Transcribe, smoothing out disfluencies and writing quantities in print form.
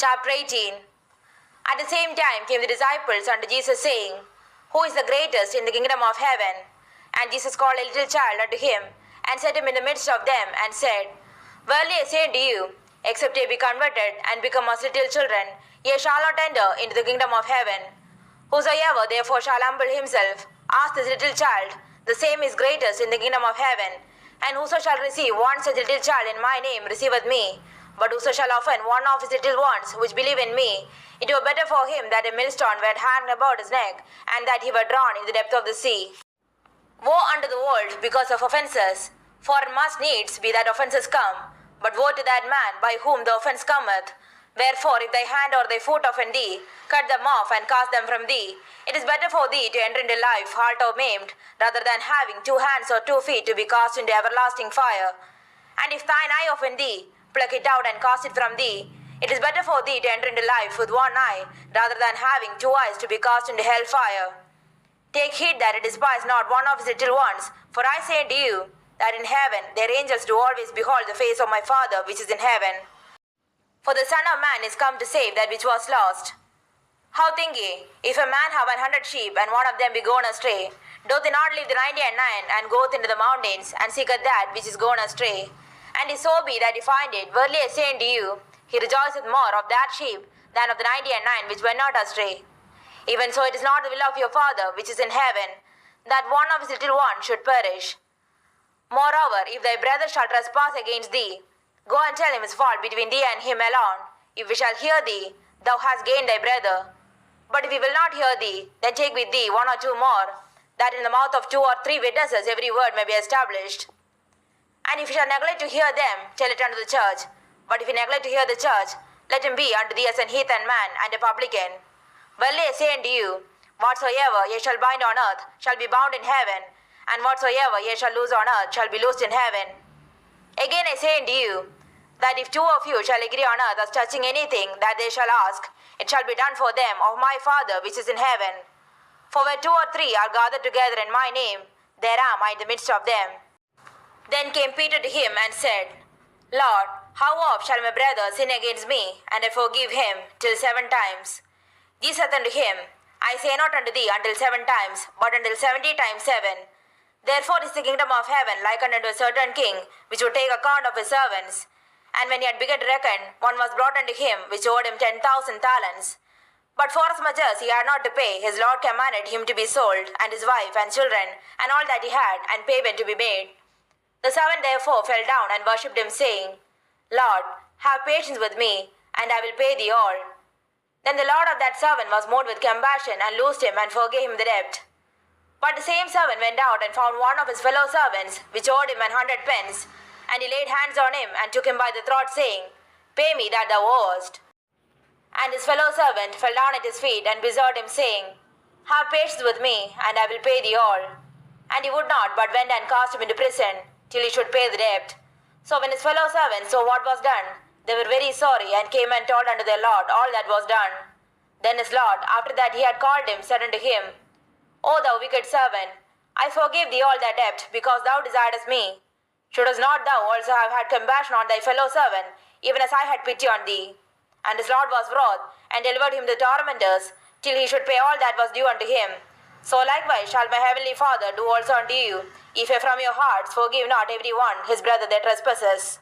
Chapter 18. At the same time came the disciples unto Jesus, saying, Who is the greatest in the kingdom of heaven? And Jesus called a little child unto him, and set him in the midst of them, and said, Verily I say unto you, except ye be converted, and become as little children, ye shall not enter into the kingdom of heaven. Whosoever therefore shall humble himself, ask this little child, the same is greatest in the kingdom of heaven. And whoso shall receive one such little child in my name receiveth me. But whoso shall offend one of his little ones which believe in me, it were better for him that a millstone were hanged about his neck, and that he were drawn into the depth of the sea. Woe unto the world because of offences, for it must needs be that offences come. But woe to that man by whom the offence cometh. Wherefore, if thy hand or thy foot offend thee, cut them off and cast them from thee. It is better for thee to enter into life halt or maimed, rather than having 2 hands or 2 feet to be cast into everlasting fire. And if thine eye offend thee, pluck it out and cast it from thee. It is better for thee to enter into life with 1 eye, rather than having 2 eyes to be cast into hell fire. Take heed that it despise not one of his little ones, for I say unto you, that in heaven their angels do always behold the face of my Father which is in heaven. For the Son of Man is come to save that which was lost. How think ye, if a man have 100 sheep, and one of them be gone astray, doth he not leave the 99 and goeth into the mountains, and seeketh that which is gone astray? And if so be that he find it, verily I say unto you, he rejoiceth more of that sheep than of the 99 which went not astray. Even so it is not the will of your Father which is in heaven, that one of his little ones should perish. Moreover, if thy brother shall trespass against thee, go and tell him his fault between thee and him alone. If he shall hear thee, thou hast gained thy brother. But if he will not hear thee, then take with thee 1 or 2 more, that in the mouth of 2 or 3 witnesses every word may be established. And if he shall neglect to hear them, tell it unto the church. But if he neglect to hear the church, let him be unto thee as an heathen man and a publican. Verily I say unto you, whatsoever ye shall bind on earth shall be bound in heaven, and whatsoever ye shall loose on earth shall be loosed in heaven. Again I say unto you, that if 2 of you shall agree on earth as touching anything that they shall ask, it shall be done for them of my Father which is in heaven. For where 2 or 3 are gathered together in my name, there am I in the midst of them. Then came Peter to him and said, Lord, how oft shall my brother sin against me, and I forgive him, till 7 times? Jesus saith unto him, I say not unto thee until 7 times, but until 70 times 7. Therefore is the kingdom of heaven likened unto a certain king, which would take account of his servants. And when he had begun to reckon, one was brought unto him, which owed him 10,000 talents. But forasmuch as he had not to pay, his lord commanded him to be sold, and his wife and children, and all that he had, and payment to be made. The servant therefore fell down and worshipped him, saying, Lord, have patience with me, and I will pay thee all. Then the lord of that servant was moved with compassion, and loosed him, and forgave him the debt. But the same servant went out and found one of his fellow servants, which owed him 100 pence, and he laid hands on him, and took him by the throat, saying, Pay me that thou owest. And his fellow servant fell down at his feet, and besought him, saying, Have patience with me, and I will pay thee all. And he would not, but went and cast him into prison, till he should pay the debt. So when his fellow servants saw what was done, they were very sorry, and came and told unto their lord all that was done. Then his lord, after that he had called him, said unto him, O thou wicked servant, I forgave thee all thy debt, because thou desiredst me. Shouldst not thou also have had compassion on thy fellow servant, even as I had pity on thee? And his lord was wroth, and delivered him to the tormentors, till he should pay all that was due unto him. So likewise shall my heavenly Father do also unto you, if ye from your hearts forgive not every one his brother their trespasses.